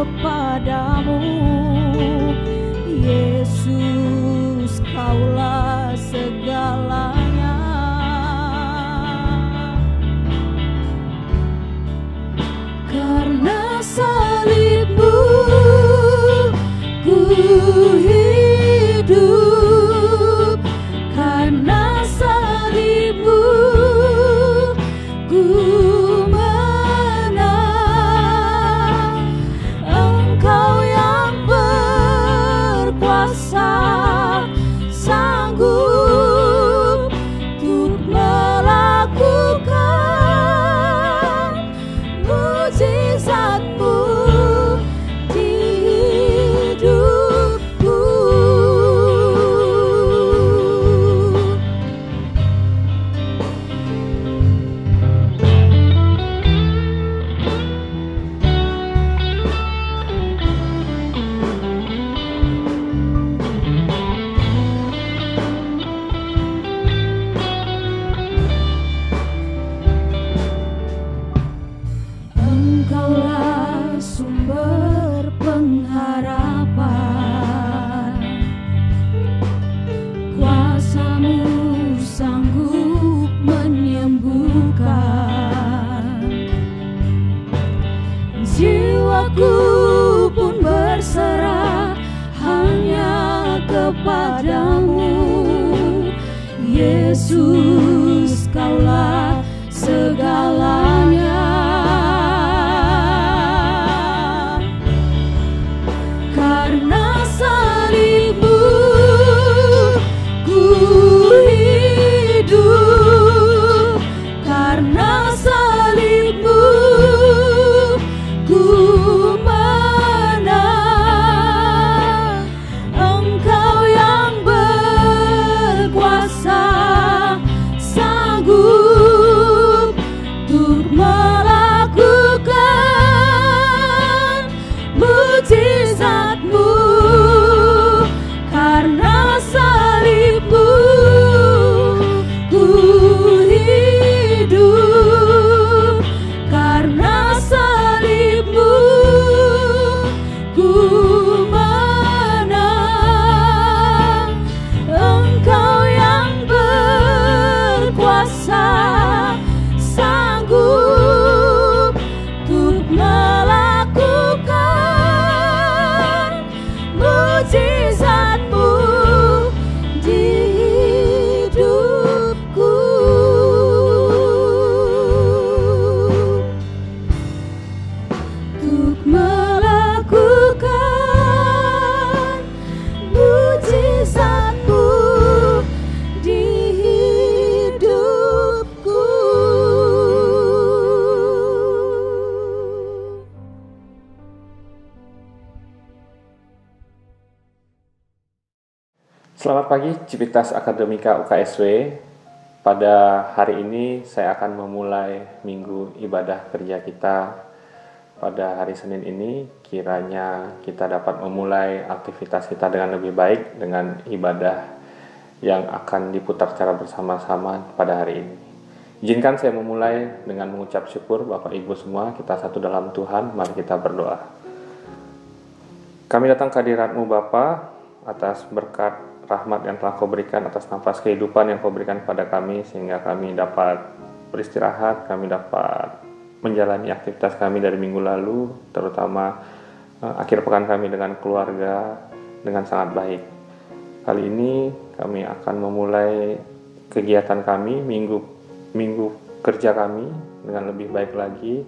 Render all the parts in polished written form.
kepadamu, Yesus, Kaulah segalanya. Karena salibmu ku hidup, karena salibmu ku menang. Engkau yang berkuasa, sanggup untuk melakukan mujizat-Mu di hidupku. Engkaulah sumber pengharapan, kuasa-Mu sanggup menyembuhkan. Jiwaku pun berserah hanya kepadamu, Yesus, Kaulah segalanya. Karena salibmu ku hidup, karena salibmu ku menang. Engkau yang berkuasa, sanggup untuk melakukan mujizat-Mu. Karena salibmu ku hidup, karena salibmu ku menang. Engkau yang berkuasa, sanggup untuk melakukan mujizat-Mu di hidupku. Untuk melakukan mujizat-Mu di hidupku. Selamat pagi Civitas Akademika UKSW. Pada hari ini saya akan memulai minggu ibadah kerja kita. Pada hari Senin ini kiranya kita dapat memulai aktivitas kita dengan lebih baik dengan ibadah yang akan diputar secara bersama-sama pada hari ini. Izinkan saya memulai dengan mengucap syukur Bapak Ibu semua, kita satu dalam Tuhan, mari kita berdoa. Kami datang ke hadirat-Mu Bapa atas berkat rahmat yang telah Kau berikan, atas nafas kehidupan yang Kau berikan kepada kami, sehingga kami dapat beristirahat, kami dapat menjalani aktivitas kami dari minggu lalu, terutama akhir pekan kami dengan keluarga dengan sangat baik. Kali ini kami akan memulai kegiatan kami, minggu kerja kami dengan lebih baik lagi.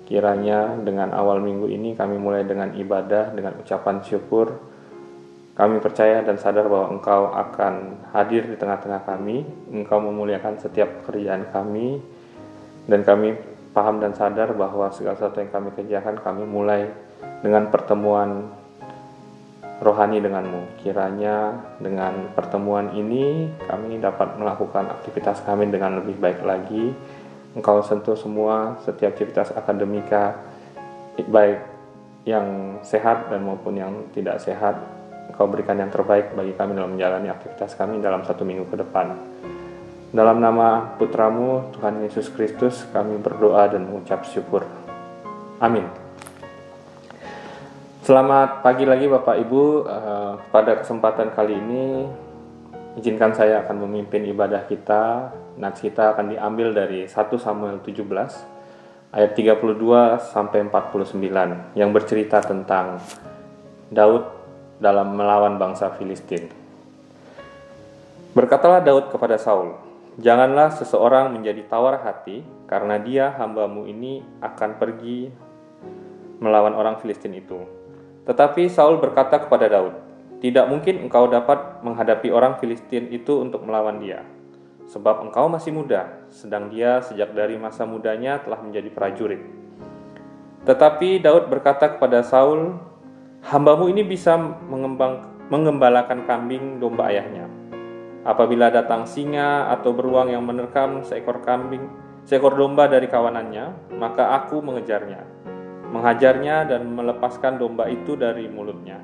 Kiranya dengan awal minggu ini kami mulai dengan ibadah, dengan ucapan syukur. Kami percaya dan sadar bahwa Engkau akan hadir di tengah-tengah kami, Engkau memuliakan setiap pekerjaan kami, dan kami paham dan sadar bahwa segala sesuatu yang kami kerjakan, kami mulai dengan pertemuan rohani dengan-Mu. Kiranya dengan pertemuan ini, kami dapat melakukan aktivitas kami dengan lebih baik lagi. Engkau sentuh semua, setiap aktivitas akademika, baik yang sehat dan maupun yang tidak sehat. Engkau berikan yang terbaik bagi kami dalam menjalani aktivitas kami dalam 1 minggu ke depan. Dalam nama Putra-Mu, Tuhan Yesus Kristus, kami berdoa dan mengucap syukur. Amin. Selamat pagi lagi Bapak Ibu. Pada kesempatan kali ini izinkan saya akan memimpin ibadah kita. Nats kita akan diambil dari 1 Samuel 17 ayat 32 sampai 49 yang bercerita tentang Daud dalam melawan bangsa Filistin. Berkatalah Daud kepada Saul, "Janganlah seseorang menjadi tawar hati karena dia hamba-Mu ini akan pergi melawan orang Filistin itu." Tetapi Saul berkata kepada Daud, "Tidak mungkin engkau dapat menghadapi orang Filistin itu untuk melawan dia, sebab engkau masih muda, sedang dia sejak dari masa mudanya telah menjadi prajurit." Tetapi Daud berkata kepada Saul, "Hamba-Mu ini bisa mengembalakan kambing domba ayahnya. Apabila datang singa atau beruang yang menerkam seekor domba dari kawanannya, maka aku menghajarnya dan melepaskan domba itu dari mulutnya.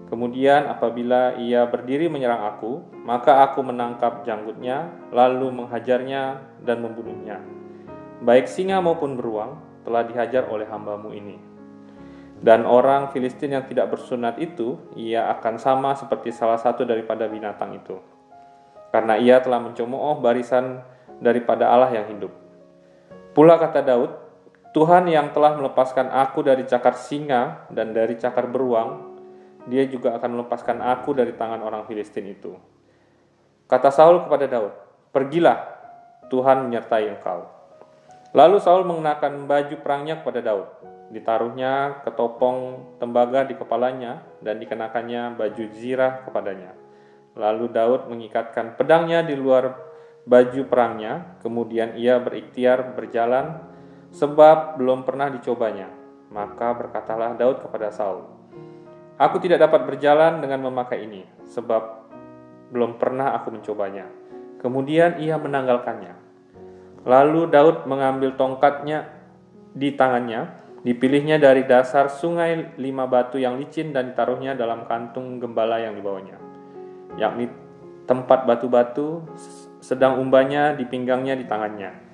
Kemudian apabila ia berdiri menyerang aku, maka aku menangkap janggutnya, lalu menghajarnya dan membunuhnya. Baik singa maupun beruang telah dihajar oleh hamba-Mu ini. Dan orang Filistin yang tidak bersunat itu, ia akan sama seperti salah satu daripada binatang itu, karena ia telah mencemooh barisan daripada Allah yang hidup. Pula kata Daud, Tuhan yang telah melepaskan aku dari cakar singa dan dari cakar beruang, dia juga akan melepaskan aku dari tangan orang Filistin itu." Kata Saul kepada Daud, "Pergilah, Tuhan menyertai engkau." Lalu Saul mengenakan baju perangnya kepada Daud. Ditaruhnya ketopong tembaga di kepalanya dan dikenakannya baju zirah kepadanya. Lalu Daud mengikatkan pedangnya di luar baju perangnya, kemudian ia berikhtiar berjalan sebab belum pernah dicobanya. Maka berkatalah Daud kepada Saul, "Aku tidak dapat berjalan dengan memakai ini, sebab belum pernah aku mencobanya." Kemudian ia menanggalkannya. Lalu Daud mengambil tongkatnya di tangannya, dipilihnya dari dasar sungai 5 batu yang licin dan ditaruhnya dalam kantung gembala yang dibawanya, yakni tempat batu-batu, sedang umbanya di pinggangnya di tangannya.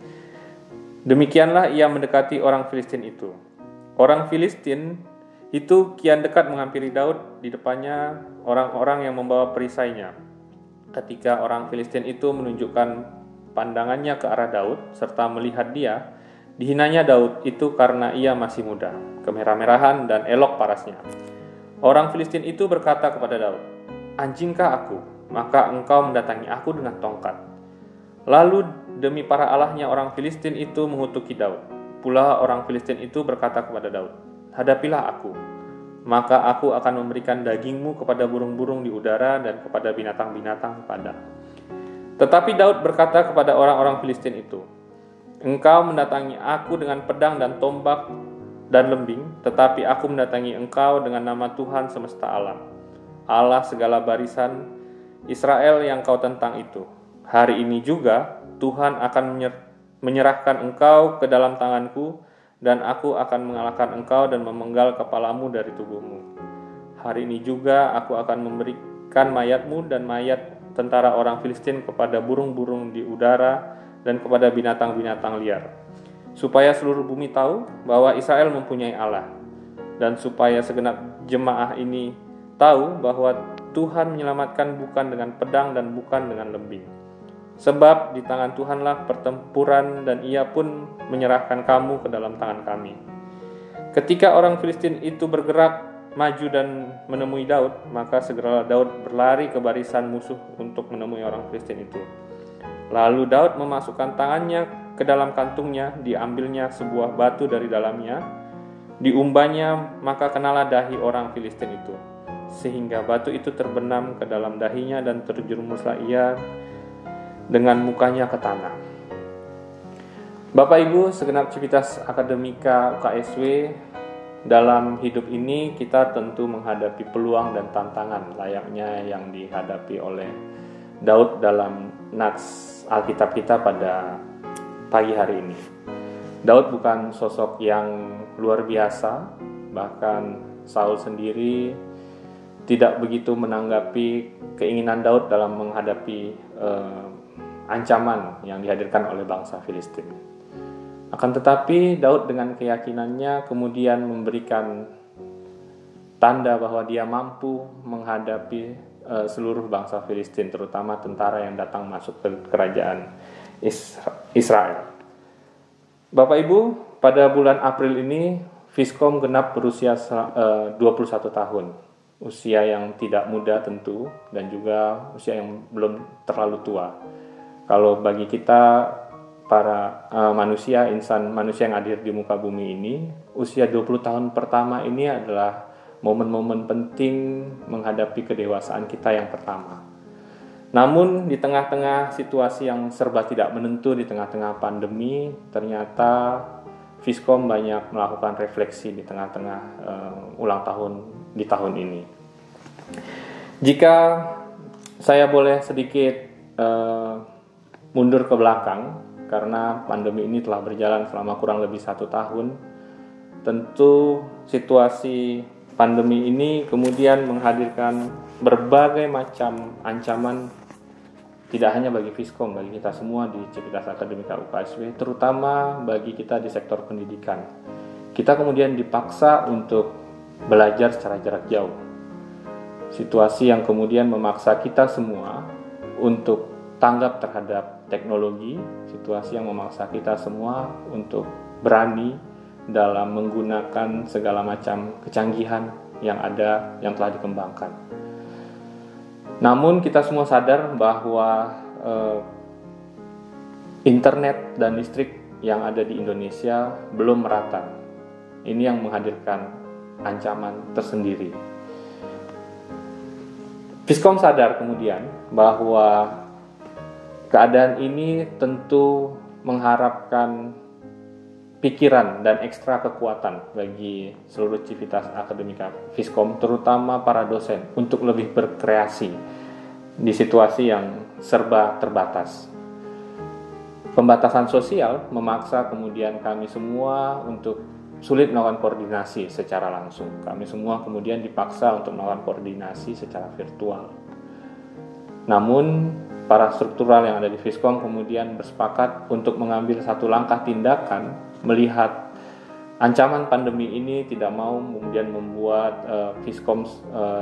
Demikianlah ia mendekati orang Filistin itu. Orang Filistin itu kian dekat menghampiri Daud, di depannya orang-orang yang membawa perisainya. Ketika orang Filistin itu menunjukkan pandangannya ke arah Daud serta melihat dia, dihinanya Daud itu karena ia masih muda, kemerah-merahan dan elok parasnya. Orang Filistin itu berkata kepada Daud, "Anjingkah aku, maka engkau mendatangi aku dengan tongkat?" Lalu demi para allahnya orang Filistin itu mengutuki Daud. Pula orang Filistin itu berkata kepada Daud, "Hadapilah aku, maka aku akan memberikan dagingmu kepada burung-burung di udara dan kepada binatang-binatang padang." Tetapi Daud berkata kepada orang-orang Filistin itu, "Engkau mendatangi aku dengan pedang dan tombak dan lembing, tetapi aku mendatangi engkau dengan nama Tuhan semesta alam, Allah segala barisan Israel yang kau tentang itu. Hari ini juga Tuhan akan menyerahkan engkau ke dalam tanganku, dan aku akan mengalahkan engkau dan memenggal kepalamu dari tubuhmu. Hari ini juga aku akan memberikan mayatmu dan mayat tentara orang Filistin kepada burung-burung di udara dan kepada binatang-binatang liar, supaya seluruh bumi tahu bahwa Israel mempunyai Allah, dan supaya segenap jemaah ini tahu bahwa Tuhan menyelamatkan bukan dengan pedang dan bukan dengan lembing. Sebab di tangan Tuhanlah pertempuran, dan ia pun menyerahkan kamu ke dalam tangan kami." Ketika orang Filistin itu bergerak maju dan menemui Daud, maka segeralah Daud berlari ke barisan musuh untuk menemui orang Filistin itu. Lalu Daud memasukkan tangannya ke dalam kantungnya, diambilnya sebuah batu dari dalamnya, diumbanya, maka kenalah dahi orang Filistin itu, sehingga batu itu terbenam ke dalam dahinya dan terjerumuslah ia dengan mukanya ke tanah. Bapak Ibu, segenap Civitas Akademika UKSW, dalam hidup ini kita tentu menghadapi peluang dan tantangan layaknya yang dihadapi oleh Daud dalam nats Alkitab kita pada pagi hari ini. Daud bukan sosok yang luar biasa, bahkan Saul sendiri tidak begitu menanggapi keinginan Daud dalam menghadapi ancaman yang dihadirkan oleh bangsa Filistin. Akan tetapi Daud dengan keyakinannya kemudian memberikan tanda bahwa dia mampu menghadapi seluruh bangsa Filistin, terutama tentara yang datang masuk ke kerajaan Israel. Bapak Ibu, pada bulan April ini Fiskom genap berusia 21 tahun. Usia yang tidak muda tentu, dan juga usia yang belum terlalu tua. Kalau bagi kita para manusia yang hadir di muka bumi ini, usia 20 tahun pertama ini adalah momen-momen penting menghadapi kedewasaan kita yang pertama. Namun di tengah-tengah situasi yang serba tidak menentu, di tengah-tengah pandemi, ternyata Fiskom banyak melakukan refleksi di tengah-tengah ulang tahun di tahun ini. Jika saya boleh sedikit mundur ke belakang, karena pandemi ini telah berjalan selama kurang lebih 1 tahun, tentu situasi pandemi ini kemudian menghadirkan berbagai macam ancaman, tidak hanya bagi Fiskom, bagi kita semua di Civitas Akademika UKSW, terutama bagi kita di sektor pendidikan. Kita kemudian dipaksa untuk belajar secara jarak jauh. Situasi yang kemudian memaksa kita semua untuk tanggap terhadap teknologi, situasi yang memaksa kita semua untuk berani dalam menggunakan segala macam kecanggihan yang ada, yang telah dikembangkan. Namun kita semua sadar bahwa internet dan listrik yang ada di Indonesia belum merata. Ini yang menghadirkan ancaman tersendiri. Fiskom sadar kemudian bahwa keadaan ini tentu mengharapkan pikiran dan ekstra kekuatan bagi seluruh Civitas Akademika Fiskom, terutama para dosen, untuk lebih berkreasi di situasi yang serba terbatas. Pembatasan sosial memaksa kemudian kami semua untuk sulit melakukan koordinasi secara langsung. Kami semua kemudian dipaksa untuk melakukan koordinasi secara virtual. Namun para struktural yang ada di Fiskom kemudian bersepakat untuk mengambil satu langkah tindakan, melihat ancaman pandemi ini tidak mau kemudian membuat Fiskom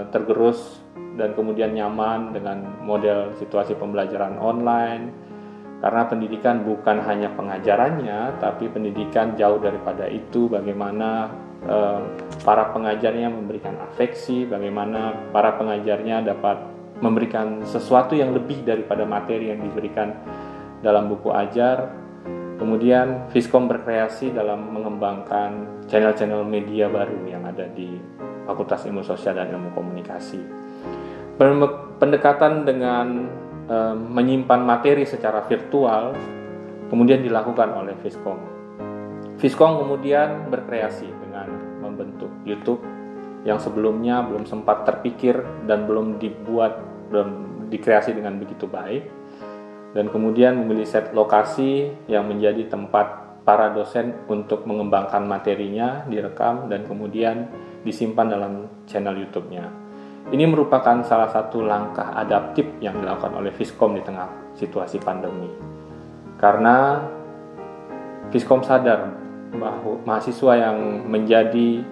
tergerus dan kemudian nyaman dengan model situasi pembelajaran online, karena pendidikan bukan hanya pengajarannya, tapi pendidikan jauh daripada itu, bagaimana para pengajarnya memberikan afeksi, bagaimana para pengajarnya dapat memberikan sesuatu yang lebih daripada materi yang diberikan dalam buku ajar. Kemudian Fiskom berkreasi dalam mengembangkan channel-channel media baru yang ada di Fakultas Ilmu Sosial dan Ilmu Komunikasi. Pendekatan dengan menyimpan materi secara virtual kemudian dilakukan oleh Fiskom. Fiskom kemudian berkreasi dengan membentuk YouTube yang sebelumnya belum sempat terpikir dan belum dikreasi dengan begitu baik, dan kemudian memilih set lokasi yang menjadi tempat para dosen untuk mengembangkan materinya, direkam dan kemudian disimpan dalam channel YouTube-nya. Ini merupakan salah satu langkah adaptif yang dilakukan oleh Fiskom di tengah situasi pandemi. Karena Fiskom sadar bahwa mahasiswa yang menjadi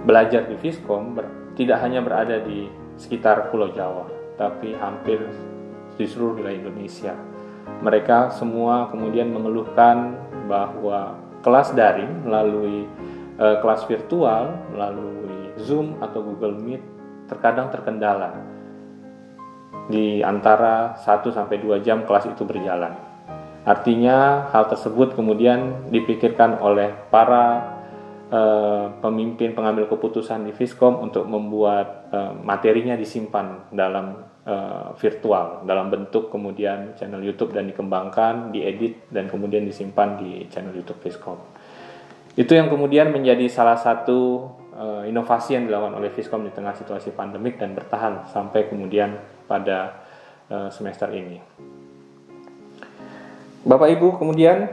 belajar di Fiskom tidak hanya berada di sekitar Pulau Jawa, tapi hampir di seluruh wilayah Indonesia. Mereka semua kemudian mengeluhkan bahwa kelas daring melalui kelas virtual, melalui Zoom atau Google Meet terkadang terkendala di antara 1-2 jam kelas itu berjalan. Artinya hal tersebut kemudian dipikirkan oleh para pemimpin pengambil keputusan di Fiskom untuk membuat materinya disimpan dalam virtual, dalam bentuk kemudian channel YouTube, dan dikembangkan, diedit, dan kemudian disimpan di channel YouTube Fiskom. Itu yang kemudian menjadi salah satu inovasi yang dilakukan oleh Fiskom di tengah situasi pandemik dan bertahan sampai kemudian pada semester ini. Bapak Ibu, kemudian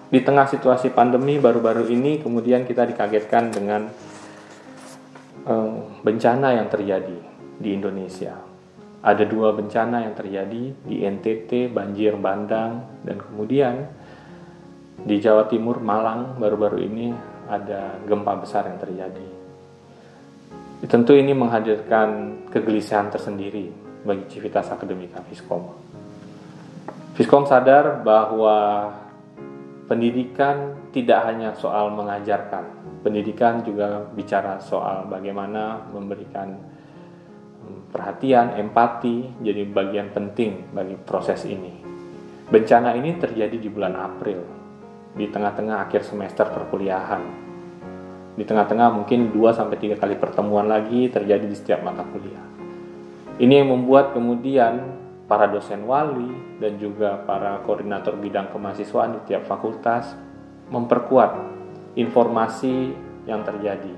di tengah situasi pandemi baru-baru ini kemudian kita dikagetkan dengan bencana yang terjadi di Indonesia. Ada 2 bencana yang terjadi di NTT, banjir bandang, dan kemudian di Jawa Timur, Malang baru-baru ini ada gempa besar yang terjadi. Tentu ini menghadirkan kegelisahan tersendiri bagi Civitas Akademika Fiskom. Fiskom sadar bahwa pendidikan tidak hanya soal mengajarkan. Pendidikan juga bicara soal bagaimana memberikan perhatian, empati, jadi bagian penting bagi proses ini. Bencana ini terjadi di bulan April, di tengah-tengah akhir semester perkuliahan. Di tengah-tengah mungkin 2-3 kali pertemuan lagi terjadi di setiap mata kuliah. Ini yang membuat kemudian para dosen wali dan juga para koordinator bidang kemahasiswaan di tiap fakultas memperkuat informasi yang terjadi.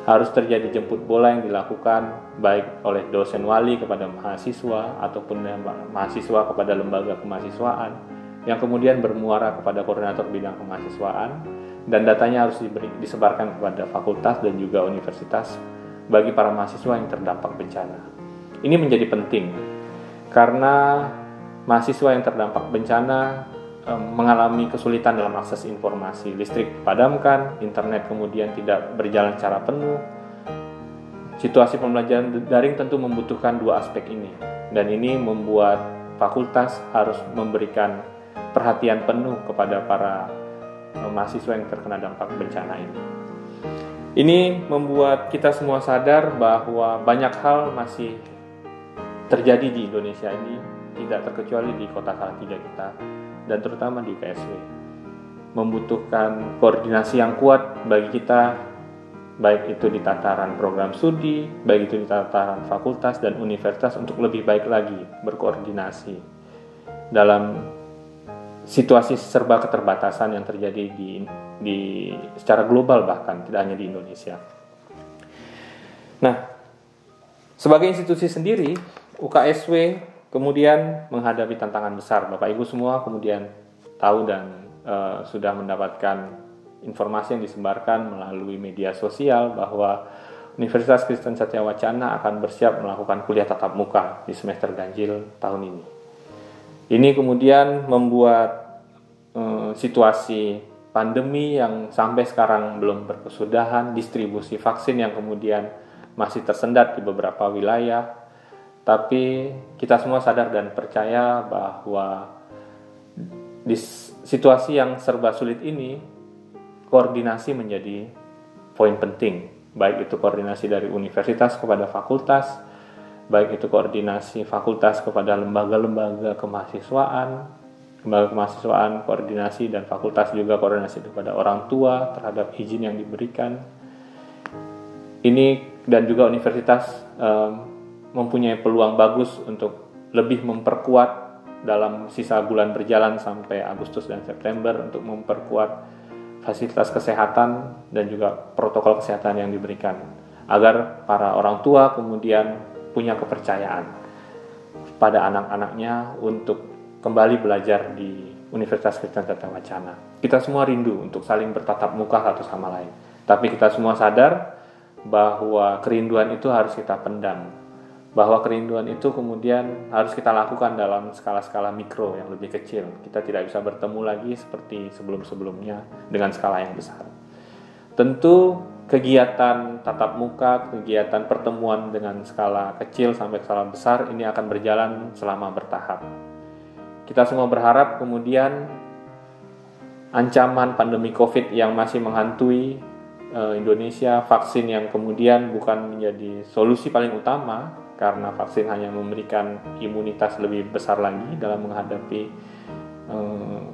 Harus terjadi jemput bola yang dilakukan baik oleh dosen wali kepada mahasiswa ataupun mahasiswa kepada lembaga kemahasiswaan yang kemudian bermuara kepada koordinator bidang kemahasiswaan, dan datanya harus disebarkan kepada fakultas dan juga universitas bagi para mahasiswa yang terdampak bencana. Ini menjadi penting karena mahasiswa yang terdampak bencana mengalami kesulitan dalam akses informasi. Listrik dipadamkan, internet kemudian tidak berjalan secara penuh. Situasi pembelajaran daring tentu membutuhkan dua aspek ini, dan ini membuat fakultas harus memberikan perhatian penuh kepada para mahasiswa yang terkena dampak bencana ini. Ini membuat kita semua sadar bahwa banyak hal masih terjadi di Indonesia ini, tidak terkecuali di kota Salatiga kita, dan terutama di UKSW. Membutuhkan koordinasi yang kuat bagi kita, baik itu di tataran program studi, baik itu di tataran fakultas dan universitas, untuk lebih baik lagi berkoordinasi dalam situasi serba keterbatasan yang terjadi di secara global, bahkan tidak hanya di Indonesia. Nah, sebagai institusi sendiri, UKSW kemudian menghadapi tantangan besar. Bapak Ibu semua kemudian tahu dan sudah mendapatkan informasi yang disebarkan melalui media sosial bahwa Universitas Kristen Satya Wacana akan bersiap melakukan kuliah tatap muka di semester ganjil tahun ini. Ini kemudian membuat situasi pandemi yang sampai sekarang belum berkesudahan, distribusi vaksin yang kemudian masih tersendat di beberapa wilayah. Tapi kita semua sadar dan percaya bahwa di situasi yang serba sulit ini, koordinasi menjadi poin penting. Baik itu koordinasi dari universitas kepada fakultas, baik itu koordinasi fakultas kepada lembaga-lembaga kemahasiswaan, koordinasi, dan fakultas juga koordinasi kepada orang tua terhadap izin yang diberikan. Ini dan juga universitas mempunyai peluang bagus untuk lebih memperkuat dalam sisa bulan berjalan sampai Agustus dan September untuk memperkuat fasilitas kesehatan dan juga protokol kesehatan yang diberikan agar para orang tua kemudian punya kepercayaan pada anak-anaknya untuk kembali belajar di Universitas Kristen Satya Wacana. Kita semua rindu untuk saling bertatap muka satu sama lain, tapi kita semua sadar bahwa kerinduan itu harus kita pendam, bahwa kerinduan itu kemudian harus kita lakukan dalam skala-skala mikro yang lebih kecil. Kita tidak bisa bertemu lagi seperti sebelum-sebelumnya dengan skala yang besar. Tentu kegiatan tatap muka, kegiatan pertemuan dengan skala kecil sampai skala besar ini akan berjalan selama bertahap. Kita semua berharap kemudian ancaman pandemi COVID yang masih menghantui Indonesia, vaksin yang kemudian bukan menjadi solusi paling utama, karena vaksin hanya memberikan imunitas lebih besar lagi dalam menghadapi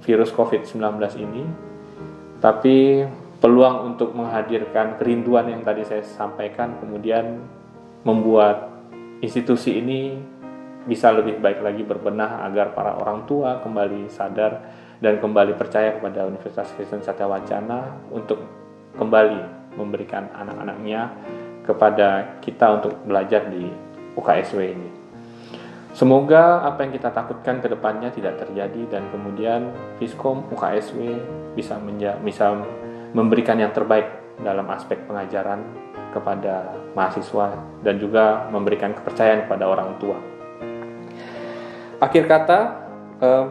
virus COVID-19 ini. Tapi peluang untuk menghadirkan kerinduan yang tadi saya sampaikan kemudian membuat institusi ini bisa lebih baik lagi berbenah agar para orang tua kembali sadar dan kembali percaya kepada Universitas Kristen Satya Wacana untuk kembali memberikan anak-anaknya kepada kita untuk belajar di UKSW ini. Semoga apa yang kita takutkan ke depannya tidak terjadi dan kemudian Fiskom UKSW bisa memberikan yang terbaik dalam aspek pengajaran kepada mahasiswa dan juga memberikan kepercayaan kepada orang tua. Akhir kata,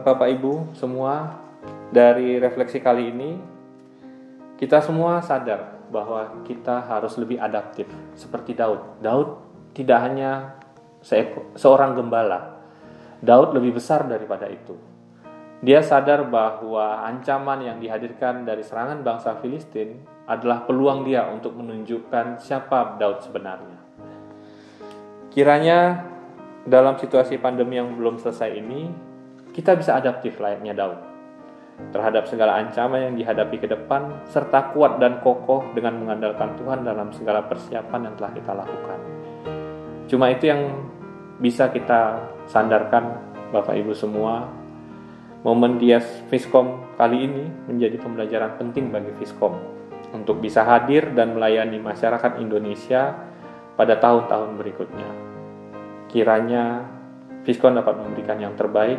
Bapak Ibu semua, dari refleksi kali ini Kita semua sadar bahwa kita harus lebih adaptif seperti Daud. Daud tidak hanya seorang gembala. Daud lebih besar daripada itu. Dia sadar bahwa ancaman yang dihadirkan dari serangan bangsa Filistin adalah peluang dia untuk menunjukkan siapa Daud sebenarnya. Kiranya dalam situasi pandemi yang belum selesai ini, kita bisa adaptif layaknya Daud terhadap segala ancaman yang dihadapi ke depan, serta kuat dan kokoh dengan mengandalkan Tuhan dalam segala persiapan yang telah kita lakukan. Cuma itu yang bisa kita sandarkan, Bapak Ibu semua. Momen Dias Fiskom kali ini menjadi pembelajaran penting bagi Fiskom untuk bisa hadir dan melayani masyarakat Indonesia pada tahun-tahun berikutnya. Kiranya Fiskom dapat memberikan yang terbaik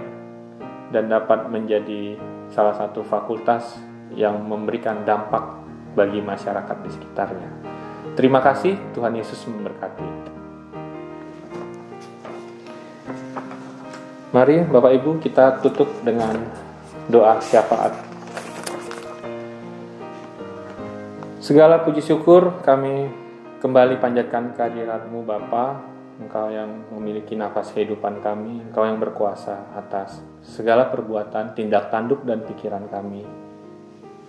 dan dapat menjadi salah satu fakultas yang memberikan dampak bagi masyarakat di sekitarnya. Terima kasih, Tuhan Yesus memberkati. Mari Bapak Ibu kita tutup dengan doa syafaat. Segala puji syukur kami kembali panjatkan kehadirat-Mu Bapa, Engkau yang memiliki nafas kehidupan kami, Engkau yang berkuasa atas segala perbuatan, tindak tanduk dan pikiran kami,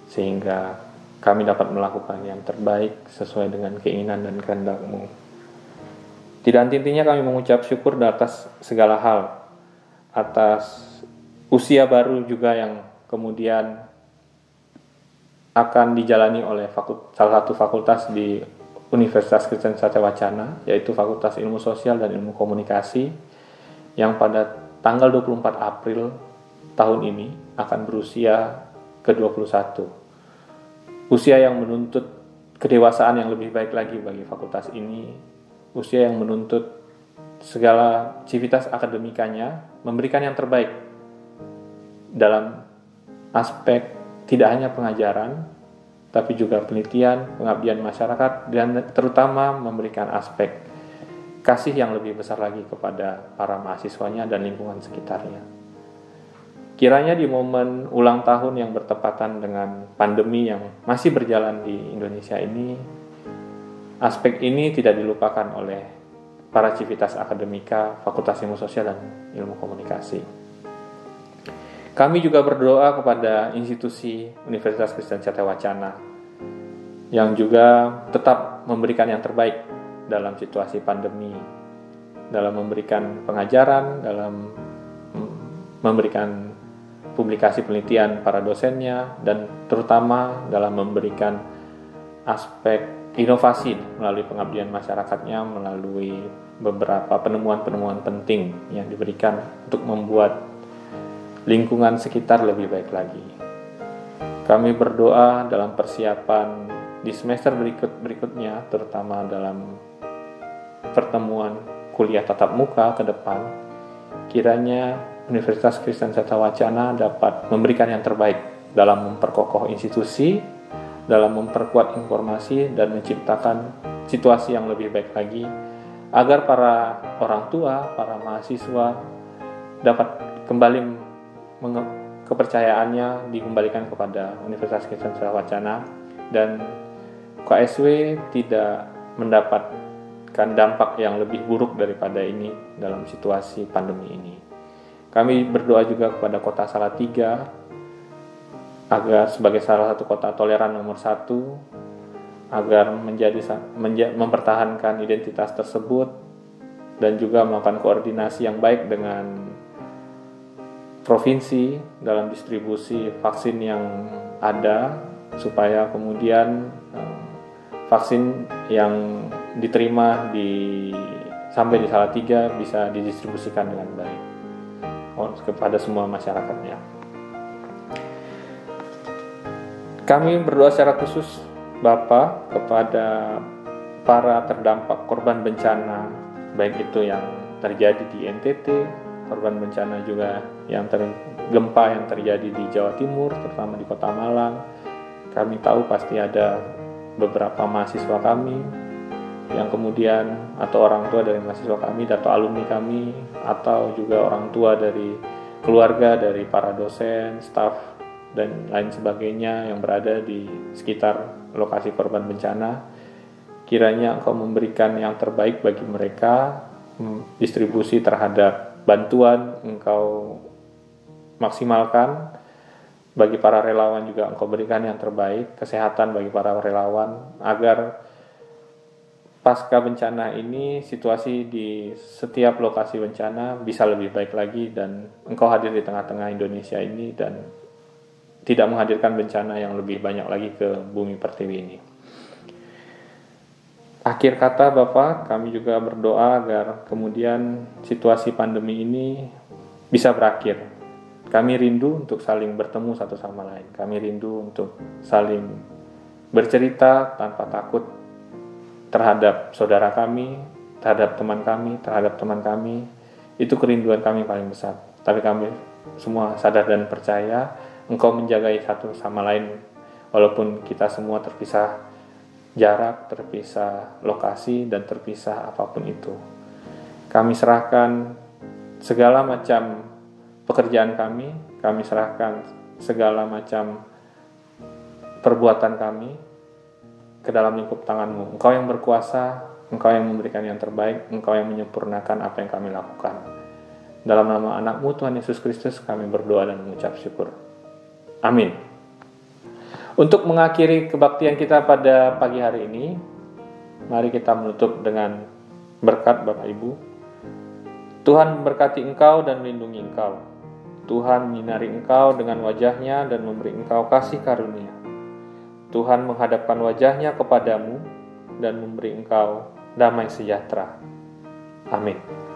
sehingga kami dapat melakukan yang terbaik sesuai dengan keinginan dan kehendak-Mu. Tidak henti-hentinya kami mengucap syukur atas segala hal, atas usia baru juga yang kemudian akan dijalani oleh salah satu fakultas di Universitas Kristen Satya-Wacana, yaitu Fakultas Ilmu Sosial dan Ilmu Komunikasi, yang pada tanggal 24 April tahun ini akan berusia ke-21. Usia yang menuntut kedewasaan yang lebih baik lagi bagi fakultas ini, usia yang menuntut segala civitas akademikanya memberikan yang terbaik dalam aspek tidak hanya pengajaran, tapi juga penelitian, pengabdian masyarakat, dan terutama memberikan aspek kasih yang lebih besar lagi kepada para mahasiswanya dan lingkungan sekitarnya. Kiranya di momen ulang tahun yang bertepatan dengan pandemi yang masih berjalan di Indonesia ini, aspek ini tidak dilupakan oleh para civitas akademika Fakultas Ilmu Sosial dan Ilmu Komunikasi. Kami juga berdoa kepada institusi Universitas Kristen Satya-Wacana yang juga tetap memberikan yang terbaik dalam situasi pandemi, dalam memberikan pengajaran, dalam memberikan publikasi penelitian para dosennya, dan terutama dalam memberikan aspek inovasi melalui pengabdian masyarakatnya, melalui beberapa penemuan-penemuan penting yang diberikan untuk membuat lingkungan sekitar lebih baik lagi. Kami berdoa dalam persiapan di semester berikutnya, terutama dalam pertemuan kuliah tatap muka ke depan, kiranya Universitas Kristen Satya-Wacana dapat memberikan yang terbaik dalam memperkokoh institusi, dalam memperkuat informasi, dan menciptakan situasi yang lebih baik lagi, agar para orang tua, para mahasiswa dapat kembali kepercayaannya dikembalikan kepada Universitas Kristen Satya-Wacana, dan KSW tidak mendapatkan dampak yang lebih buruk daripada ini dalam situasi pandemi ini. Kami berdoa juga kepada Kota Salatiga agar sebagai salah satu kota toleran nomor 1, agar mempertahankan identitas tersebut dan juga melakukan koordinasi yang baik dengan provinsi dalam distribusi vaksin yang ada, supaya kemudian vaksin yang diterima sampai di Salatiga bisa didistribusikan dengan baik kepada semua masyarakatnya. Kami berdoa secara khusus Bapa kepada para terdampak korban bencana, baik itu yang terjadi di NTT, korban bencana juga yang gempa yang terjadi di Jawa Timur, terutama di Kota Malang. Kami tahu pasti ada beberapa mahasiswa kami yang kemudian, atau orang tua dari mahasiswa kami, atau alumni kami, atau juga orang tua dari keluarga, dari para dosen, staf dan lain sebagainya yang berada di sekitar lokasi korban bencana. Kiranya Engkau memberikan yang terbaik bagi mereka, distribusi terhadap bantuan Engkau maksimalkan, bagi para relawan juga Engkau berikan yang terbaik, kesehatan bagi para relawan, agar pasca bencana ini situasi di setiap lokasi bencana bisa lebih baik lagi, dan Engkau hadir di tengah-tengah Indonesia ini dan tidak menghadirkan bencana yang lebih banyak lagi ke bumi pertiwi ini. Akhir kata Bapak, kami juga berdoa agar kemudian situasi pandemi ini bisa berakhir. Kami rindu untuk saling bertemu satu sama lain. Kami rindu untuk saling bercerita tanpa takut terhadap saudara kami, terhadap teman kami, terhadap teman kami. Itu kerinduan kami paling besar. Tapi kami semua sadar dan percaya Engkau menjagai satu sama lain, walaupun kita semua terpisah jarak, terpisah lokasi, dan terpisah apapun itu. Kami serahkan segala macam pekerjaan kami serahkan segala macam perbuatan kami ke dalam lingkup tangan-Mu. Engkau yang berkuasa, Engkau yang memberikan yang terbaik, Engkau yang menyempurnakan apa yang kami lakukan. Dalam nama anak-Mu Tuhan Yesus Kristus kami berdoa dan mengucap syukur. Amin. Untuk mengakhiri kebaktian kita pada pagi hari ini, mari kita menutup dengan berkat Bapak Ibu. Tuhan memberkati engkau dan melindungi engkau. Tuhan menyinari engkau dengan wajah-Nya dan memberi engkau kasih karunia. Tuhan menghadapkan wajah-Nya kepadamu dan memberi engkau damai sejahtera. Amin.